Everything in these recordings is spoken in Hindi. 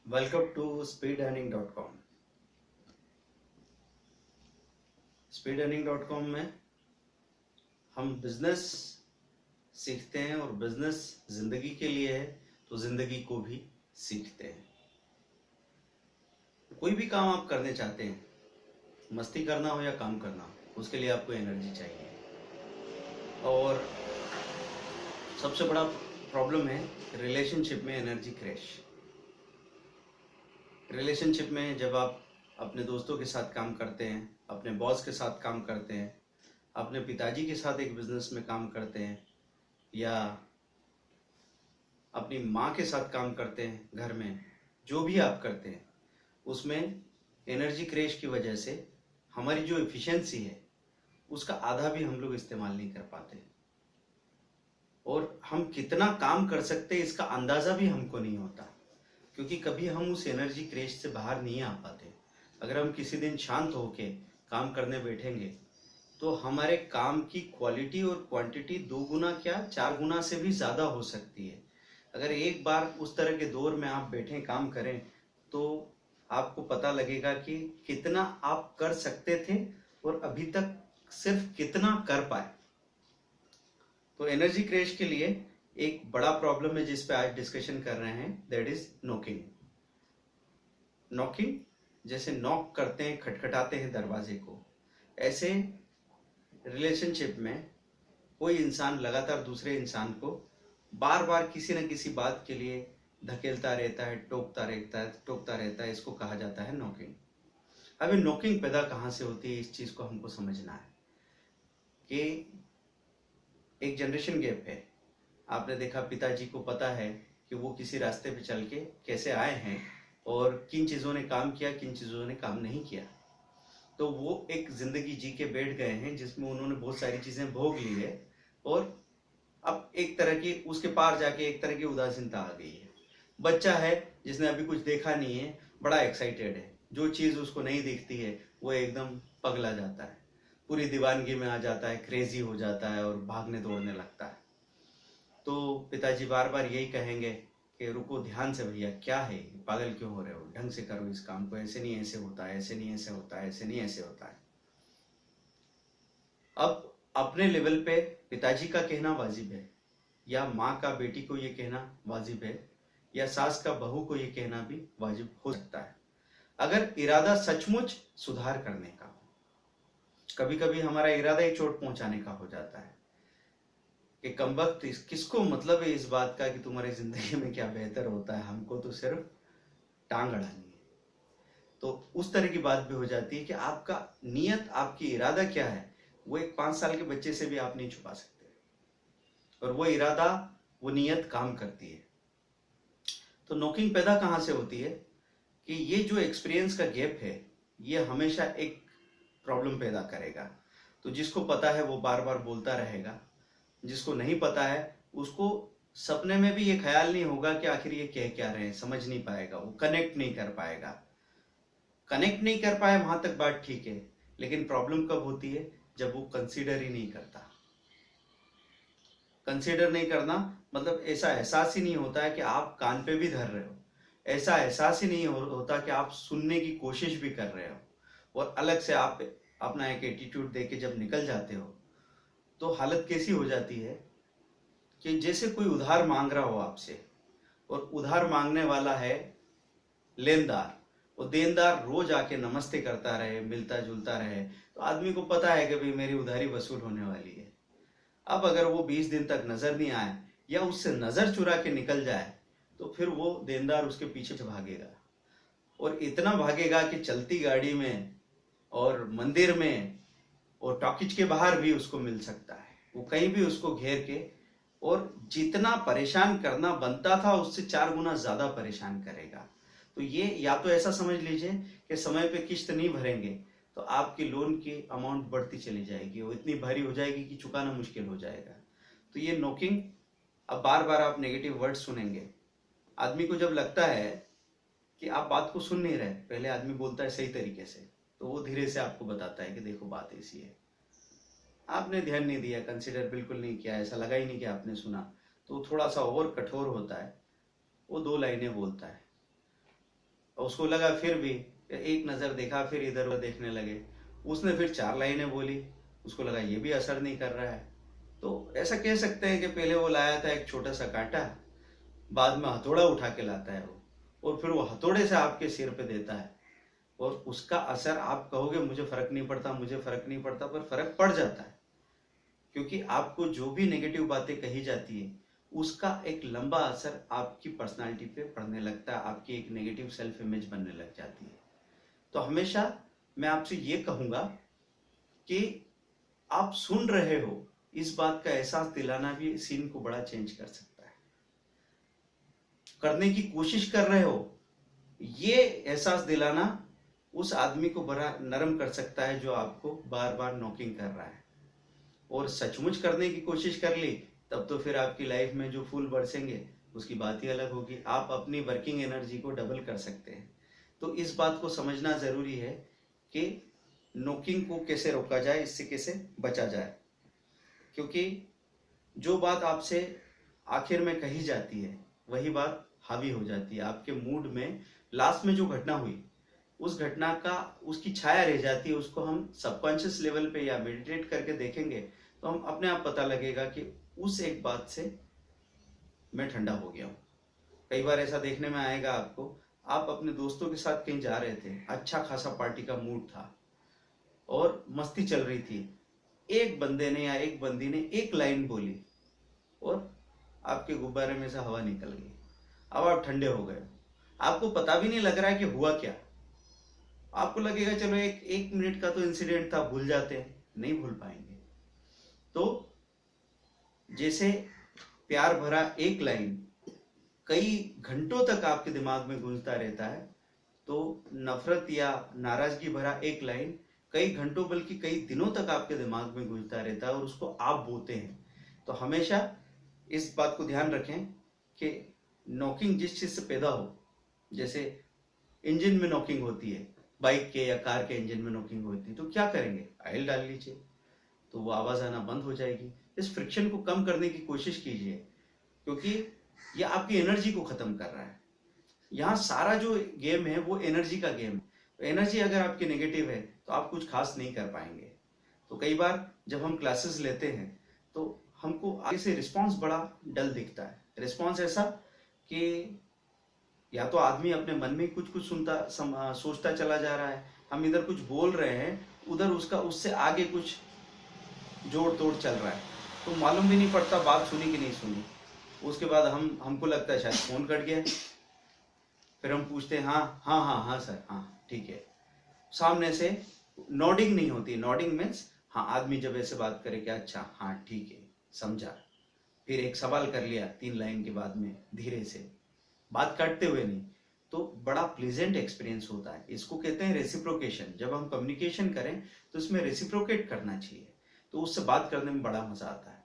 Welcome to speedearning.com। speedearning.com में हम बिजनेस सीखते हैं और बिजनेस जिंदगी के लिए है तो जिंदगी को भी सीखते हैं। कोई भी काम आप करने चाहते हैं, मस्ती करना हो या काम करना हो, उसके लिए आपको एनर्जी चाहिए। और सबसे बड़ा प्रॉब्लम है रिलेशनशिप में एनर्जी क्रैश। रिलेशनशिप में जब आप अपने दोस्तों के साथ काम करते हैं, अपने बॉस के साथ काम करते हैं, अपने पिताजी के साथ एक बिजनेस में काम करते हैं या अपनी माँ के साथ काम करते हैं, घर में जो भी आप करते हैं उसमें एनर्जी क्रैश की वजह से हमारी जो एफिशिएंसी है उसका आधा भी हम लोग इस्तेमाल नहीं कर पाते और हम कितना काम कर सकते हैं इसका अंदाजा भी हमको नहीं होता, क्योंकि कभी हम उस एनर्जी क्रैश से बाहर नहीं आ पाते। अगर हम किसी दिन शांत होके काम करने बैठेंगे तो हमारे काम की क्वालिटी और क्वांटिटी 2 गुना क्या 4 गुना से भी ज़्यादा हो सकती है। अगर एक बार उस तरह के दौर में आप बैठे काम करें तो आपको पता लगेगा कि कितना आप कर सकते थे और अभी तक सिर्फ कितना कर पाए। तो एनर्जी क्रैश के लिए एक बड़ा प्रॉब्लम है जिस पे आज डिस्कशन कर रहे हैं, दैट इज नॉकिंग। नॉकिंग जैसे नॉक करते हैं, खटखटाते हैं दरवाजे को, ऐसे रिलेशनशिप में कोई इंसान लगातार दूसरे इंसान को बार बार किसी न किसी बात के लिए धकेलता रहता है, टोकता रहता है, इसको कहा जाता है नॉकिंग। अब ये नॉकिंग पैदा कहाँ से होती है, इस चीज को हमको समझना है कि एक जनरेशन गैप है। आपने देखा पिताजी को पता है कि वो किसी रास्ते पे चल के कैसे आए हैं और किन चीजों ने काम किया, किन चीजों ने काम नहीं किया। तो वो एक जिंदगी जी के बैठ गए हैं जिसमें उन्होंने बहुत सारी चीजें भोग ली है और अब एक तरह की उसके पार जाके एक तरह की उदासीनता आ गई है। बच्चा है जिसने अभी कुछ देखा नहीं है, बड़ा एक्साइटेड है, जो चीज उसको नहीं दिखती है वो एकदम पगला जाता है, पूरी दीवानगी में आ जाता है, क्रेजी हो जाता है और भागने दौड़ने लगता है। तो पिताजी बार बार यही कहेंगे कि रुको, ध्यान से भैया, क्या है, पागल क्यों हो रहे हो, ढंग से करो इस काम को, ऐसे नहीं ऐसे होता है, ऐसे नहीं ऐसे होता है, ऐसे नहीं ऐसे होता है। अब अपने लेवल पे पिताजी का कहना वाजिब है या माँ का बेटी को ये कहना वाजिब है या सास का बहू को ये कहना भी वाजिब हो सकता है, अगर इरादा सचमुच सुधार करने का हो। कभी कभी हमारा इरादा ही चोट पहुंचाने का हो जाता है कि कमबख्त किसको मतलब है इस बात का कि तुम्हारी जिंदगी में क्या बेहतर होता है, हमको तो सिर्फ टांग अड़ानी है। तो उस तरह की बात भी हो जाती है कि आपका नियत, आपकी इरादा क्या है, वो एक 5 साल के बच्चे से भी आप नहीं छुपा सकते और वो इरादा, वो नियत काम करती है। तो नॉकिंग पैदा कहाँ से होती है कि ये जो एक्सपीरियंस का गैप है ये हमेशा एक प्रॉब्लम पैदा करेगा। तो जिसको पता है वो बार बार बोलता रहेगा, जिसको नहीं पता है उसको सपने में भी ये ख्याल नहीं होगा कि आखिर ये कह क्या रहे हैं, समझ नहीं पाएगा, वो कनेक्ट नहीं कर पाएगा। कनेक्ट नहीं कर पाए वहां तक बात ठीक है, लेकिन प्रॉब्लम कब होती है जब वो कंसीडर ही नहीं करता। कंसीडर नहीं करना मतलब ऐसा एहसास ही नहीं होता है कि आप कान पे भी धर रहे हो, ऐसा एहसास ही नहीं होता कि आप सुनने की कोशिश भी कर रहे हो, और अलग से आप अपना एक एटीट्यूड दे के जब निकल जाते हो तो हालत कैसी हो जाती है कि जैसे कोई उधार मांग रहा हो आपसे और उधार मांगने वाला है लेनदार, और देनदार रोज आके नमस्ते करता रहे, मिलता जुलता रहे, तो आदमी को पता है कि भाई मेरी उधारी वसूल होने वाली है। अब अगर वो 20 दिन तक नजर नहीं आए या उससे नजर चुरा के निकल जाए तो फिर वो देनदार उसके पीछे भागेगा, और इतना भागेगा कि चलती गाड़ी में और मंदिर में और टॉकीज के बाहर भी उसको मिल सकता है, वो कहीं भी उसको घेर के, और जितना परेशान करना बनता था उससे 4 गुना ज्यादा परेशान करेगा। तो ये या तो ऐसा समझ लीजिए कि समय पे किस्त नहीं भरेंगे तो आपकी लोन की अमाउंट बढ़ती चली जाएगी, वो इतनी भारी हो जाएगी कि चुकाना मुश्किल हो जाएगा। तो ये नॉकिंग, अब बार बार आप नेगेटिव वर्ड सुनेंगे। आदमी को जब लगता है कि आप बात को सुन नहीं रहे, पहले आदमी बोलता है सही तरीके से, तो वो धीरे से आपको बताता है कि देखो बात ऐसी है, आपने ध्यान नहीं दिया, कंसिडर बिल्कुल नहीं किया, ऐसा लगा ही नहीं कि आपने सुना, तो थोड़ा सा और कठोर होता है, वो 2 लाइनें बोलता है, और उसको लगा फिर भी, एक नज़र देखा, फिर इधर उधर देखने लगे। उसने फिर 4 लाइनें बोली, उसको लगा ये भी असर नहीं कर रहा है। तो ऐसा कह सकते हैं कि पहले वो लाया था एक छोटा सा कांटा, बाद में हथौड़ा उठा के लाता है वो, और फिर वो हथौड़े से आपके सिर पे देता है, और उसका असर, आप कहोगे मुझे फर्क नहीं पड़ता, मुझे फर्क नहीं पड़ता, पर फर्क पड़ जाता है। क्योंकि आपको जो भी नेगेटिव बातें कही जाती है, उसका एक लंबा असर आपकी पर्सनालिटी पे पड़ने लगता है, आपकी एक नेगेटिव सेल्फ इमेज बनने लग जाती है। तो हमेशा मैं आपसे ये कहूंगा कि आप सुन रहे हो, इस बात का एहसास दिलाना भी सीन को बड़ा चेंज कर सकता है। करने की कोशिश कर रहे हो, ये एहसास दिलाना उस आदमी को बड़ा नरम कर सकता है जो आपको बार बार नॉकिंग कर रहा है। और सचमुच करने की कोशिश कर ली, तब तो फिर आपकी लाइफ में जो फूल बरसेंगे उसकी बात ही अलग होगी। आप अपनी वर्किंग एनर्जी को डबल कर सकते हैं। तो इस बात को समझना जरूरी है कि नॉकिंग को कैसे रोका जाए, इससे कैसे बचा जाए। क्योंकि जो बात आपसे आखिर में कही जाती है, वही बात हावी हो जाती है आपके मूड में। लास्ट में जो घटना हुई, उस घटना का उसकी छाया रह जाती है। उसको हम सबकॉन्शियस लेवल पे या मेडिटेट करके देखेंगे तो हम अपने आप पता लगेगा कि उस एक बात से मैं ठंडा हो गया हूँ। कई बार ऐसा देखने में आएगा आपको, आप अपने दोस्तों के साथ कहीं जा रहे थे, अच्छा खासा पार्टी का मूड था और मस्ती चल रही थी, एक बंदे ने या एक बंदी ने एक लाइन बोली और आपके गुब्बारे में से हवा निकल गई। अब आप ठंडे हो गए, आपको पता भी नहीं लग रहा है कि हुआ क्या। आपको लगेगा चलो एक मिनट का तो इंसिडेंट था, भूल जाते हैं, नहीं भूल पाएंगे। तो जैसे प्यार भरा एक लाइन कई घंटों तक आपके दिमाग में गूंजता रहता है, तो नफरत या नाराजगी भरा एक लाइन कई घंटों बल्कि कई दिनों तक आपके दिमाग में गूंजता रहता है और उसको आप बोते हैं। तो हमेशा इस बात को ध्यान रखें कि नॉकिंग जिस चीज से पैदा हो, जैसे इंजन में नॉकिंग होती है, बाइक के या कार के इंजन में नॉकिंग होती है, तो क्या करेंगे, ऑयल डाल लीजिए, तो वो आवाज आना बंद हो जाएगी। इस फ्रिक्शन को कम करने की कोशिश कीजिए, क्योंकि ये आपकी एनर्जी को खत्म कर रहा है। यहाँ सारा जो गेम है वो एनर्जी का गेम है। एनर्जी अगर आपकी नेगेटिव है तो आप कुछ खास नहीं कर पाएंगे। तो कई बार जब हम क्लासेस लेते हैं तो हमको आगे से रिस्पॉन्स बड़ा डल दिखता है। रिस्पॉन्स ऐसा कि या तो आदमी अपने मन में कुछ कुछ सोचता चला जा रहा है, हम इधर कुछ बोल रहे हैं, उधर उसका उससे आगे कुछ जोड़ तोड़ चल रहा है, तो मालूम भी नहीं पड़ता बात सुनी कि नहीं सुनी। उसके बाद हमको लगता है शायद फोन कट गया। फिर हम पूछते हैं हाँ हाँ हाँ हाँ सर, हाँ ठीक है। सामने से नॉडिंग नहीं होती। नॉडिंग मीन्स हाँ, आदमी जब ऐसे बात करे कि अच्छा हाँ ठीक है समझा, फिर एक सवाल कर लिया 3 लाइन के बाद में धीरे से, बात काटते हुए नहीं, तो बड़ा प्लीजेंट एक्सपीरियंस होता है। इसको कहते हैं रेसिप्रोकेशन। जब हम कम्युनिकेशन करें तो इसमें रेसिप्रोकेट करना चाहिए, तो उससे बात करने में बड़ा मजा आता है।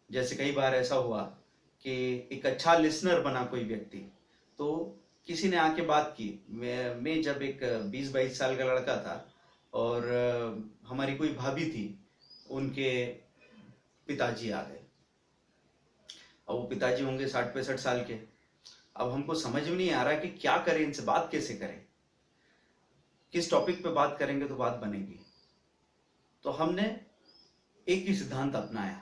जैसे कई बार ऐसा हुआ कि एक अच्छा लिसनर बना कोई व्यक्ति, तो किसी ने आके बात की। मैं जब एक 20-22 साल का लड़का था और हमारी कोई भाभी थी, उनके पिताजी आ गए। अब वो पिताजी होंगे 60-65 साल के। अब हमको समझ में नहीं आ रहा कि क्या करें, इनसे बात कैसे करें, किस टॉपिक पे बात करेंगे तो बात बनेगी। तो हमने एक ही सिद्धांत अपनाया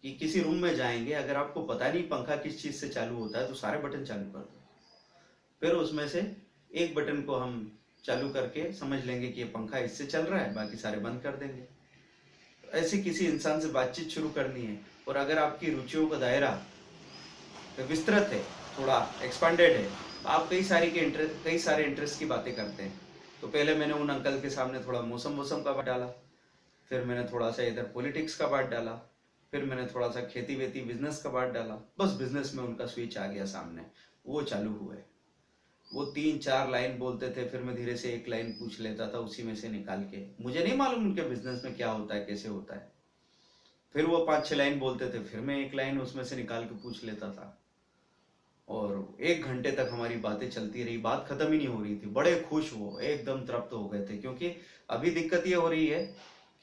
कि किसी रूम में जाएंगे, अगर आपको पता नहीं पंखा किस चीज से चालू होता है तो सारे बटन चालू कर दो। फिर उसमें से एक बटन को हम चालू करके समझ लेंगे कि ये पंखा इससे चल रहा है, बाकी सारे बंद कर देंगे। तो ऐसे किसी इंसान से बातचीत शुरू करनी है। और अगर आपकी रुचियों का दायरा विस्तृत है, थोड़ा एक्सपांडेड है, तो आप कई सारे इंटरेस्ट की बातें करते हैं। तो पहले मैंने उन अंकल के सामने थोड़ा मौसम का बात डाला, फिर मैंने थोड़ा सा इधर पॉलिटिक्स का बात डाला, फिर मैंने थोड़ा सा खेती वेती बिजनेस का बात डाला। बस बिजनेस में उनका स्विच आ गया सामने, वो चालू हुए। वो 3-4 लाइन बोलते थे, फिर मैं धीरे से एक लाइन पूछ लेता था उसी में से निकाल के। मुझे नहीं मालूम उनके बिजनेस में क्या होता है, कैसे होता है। फिर वो 5-6 लाइन बोलते थे, फिर मैं एक लाइन उसमें से निकाल के पूछ लेता था। और 1 घंटे तक हमारी बातें चलती रही, बात खत्म ही नहीं हो रही थी। बड़े खुश वो एकदम तृप्त हो गए थे, क्योंकि अभी दिक्कत ये हो रही है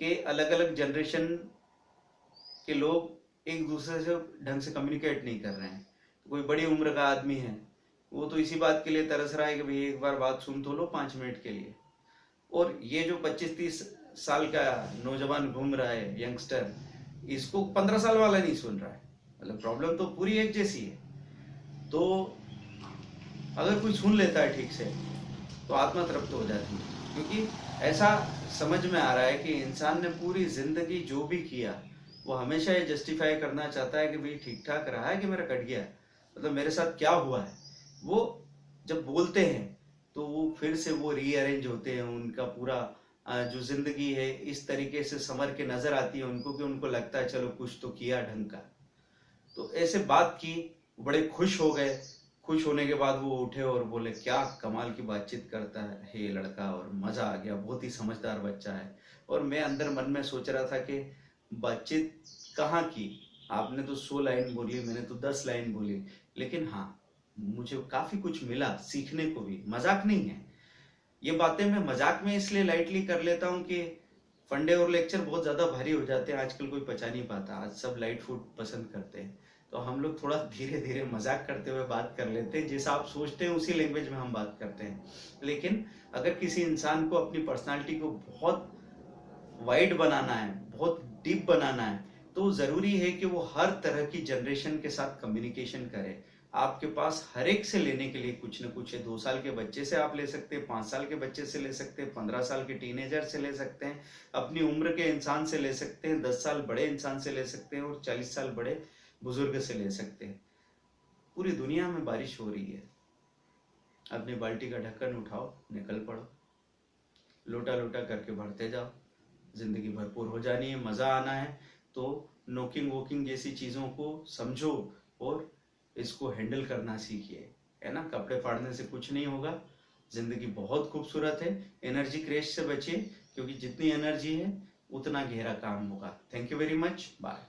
कि अलग अलग जनरेशन के लोग एक दूसरे से ढंग से कम्युनिकेट नहीं कर रहे हैं। कोई बड़ी उम्र का आदमी है वो तो इसी बात के लिए तरस रहा है कि भाई एक बार बात सुन तो लो 5 मिनट के लिए। और ये जो 25-30 साल का नौजवान घूम रहा है यंगस्टर, इसको 15 साल वाला नहीं सुन रहा है। मतलब प्रॉब्लम तो पूरी एक जैसी है। तो अगर कोई सुन लेता है ठीक से तो आत्मा तृप्त हो जाती है, क्योंकि ऐसा समझ में आ रहा है कि इंसान ने पूरी जिंदगी जो भी किया वो हमेशा ये जस्टिफाई करना चाहता है कि भाई ठीक ठाक रहा है कि मेरा कट गया, मतलब मेरे साथ क्या हुआ है। वो जब बोलते हैं तो वो फिर से वो रीअरेंज होते हैं, उनका पूरा जो जिंदगी है इस तरीके से संवर के नजर आती है उनको, कि उनको लगता है चलो कुछ तो किया ढंग का। तो ऐसे बात की, बड़े खुश हो गए। खुश होने के बाद वो उठे और बोले क्या कमाल की बातचीत करता है ये लड़का, और मजा आ गया, बहुत ही समझदार बच्चा है। और मैं अंदर मन में सोच रहा था कि बातचीत कहाँ की, आपने तो 100 लाइन बोली, मैंने तो 10 लाइन बोली, लेकिन हाँ मुझे काफी कुछ मिला सीखने को भी। मजाक नहीं है ये बातें, मैं मजाक में इसलिए लाइटली कर लेता हूँ कि फंडे और लेक्चर बहुत ज्यादा भारी हो जाते हैं, आजकल कोई पचा नहीं पाता, आज सब लाइट फूड पसंद करते हैं। तो हम लोग थोड़ा धीरे धीरे मजाक करते हुए बात कर लेते हैं, जैसा आप सोचते हैं उसी लैंग्वेज में हम बात करते हैं। लेकिन अगर किसी इंसान को अपनी पर्सनालिटी को बहुत वाइड बनाना है, बहुत डीप बनाना है, तो जरूरी है कि वो हर तरह की जनरेशन के साथ कम्युनिकेशन करे। आपके पास हर एक से लेने के लिए कुछ न कुछ है। 2 साल के बच्चे से आप ले सकते हैं, 5 साल के बच्चे से ले सकते हैं, 15 साल के टीनेजर से ले सकते हैं, अपनी उम्र के इंसान से ले सकते हैं, 10 साल बड़े इंसान से ले सकते हैं, और 40 साल बड़े बुजुर्ग से ले सकते हैं। पूरी दुनिया में बारिश हो रही है, अपनी बाल्टी का ढक्कन उठाओ, निकल पड़ो, लोटा लोटा करके भरते जाओ। जिंदगी भरपूर हो जानी है, मजा आना है, तो नोकिंग वोकिंग जैसी चीजों को समझो और इसको हैंडल करना सीखिए, है ना। कपड़े फाड़ने से कुछ नहीं होगा, जिंदगी बहुत खूबसूरत है। एनर्जी क्रैश से बचिए, क्योंकि जितनी एनर्जी है उतना गहरा काम होगा। Thank you very much, bye.